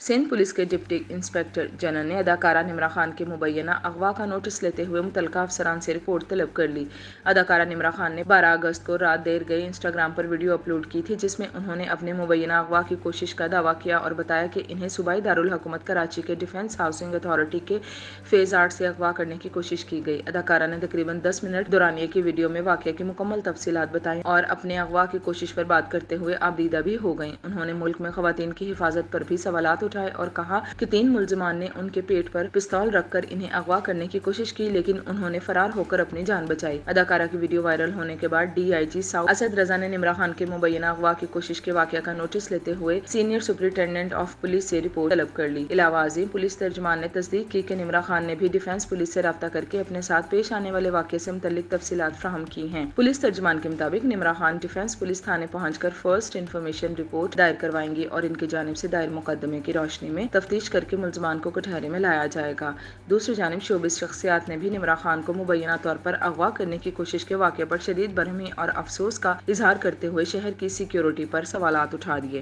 Sindh police کے deputy inspector general نے اداکارہ نمرہ خان کے مبینہ اغوا کا نوٹس لیتے ہوئے متعلقہ افسران سے رپورٹ طلب کر لی۔ اداکارہ نمرہ خان نے 12 اگست کو رات دیر گئے انسٹاگرام پر ویڈیو اپلوڈ کی تھی، جس میں انہوں نے اپنے مبینہ اغوا کی کوشش کا دعویٰ کیا اور بتایا کہ انہیں صوبائی دارالحکومت کراچی کے ڈیفنس ہاؤسنگ اتھارٹی کے فیز 8 سے اغوا کرنے کی کوشش کی گئی۔ اداکارہ نے تقریباً 10 منٹ دورانیے کی ویڈیو میں واقعے کی مکمل تفصیلات بتائیں اور اپنے اغوا کی کوشش پر بات کرتے ہوئے آبدیدہ بھی ہو گئیں۔ انہوں نے ملک میں خواتین کی حفاظت پر بھی سوالات اٹھائے اور کہا کہ 3 ملزمان نے ان کے پیٹ پر پستول رکھ کر انہیں اغوا کرنے کی کوشش کی، لیکن انہوں نے فرار ہو کر اپنی جان بچائی۔ اداکارہ کی ویڈیو وائرل ہونے کے بعد D I G south Asad Raza نے نمرہ خان کے مبینہ اغوا کی کوشش کے واقعہ کا نوٹس لیتے ہوئے سینئر سپرنٹینڈنٹ آف پولیس سے رپورٹ طلب کر لی۔ علاوہ ازیں پولیس ترجمان نے تصدیق کی کہ نمرہ خان نے بھی ڈیفنس پولیس سے رابطہ کر کے اپنے ساتھ پیش آنے والے واقعے سے متعلق تفصیلات فراہم کی ہیں۔ پولیس ترجمان کے مطابق نمرہ خان ڈیفنس پولیس تھانے پہنچ کر فرسٹ انفارمیشن رپورٹ دائر کروائیں گی اور ان کی جانب سے دائر مقدمے کی روشنی میں تفتیش کر کے ملزمان کو کٹہرے میں لایا جائے گا۔ دوسری جانب شوبز شخصیات نے بھی نمرہ خان کو مبینہ طور پر اغوا کرنے کی کوشش کے واقعے پر شدید برہمی اور افسوس کا اظہار کرتے ہوئے شہر کی سیکیورٹی پر سوالات اٹھا دیے۔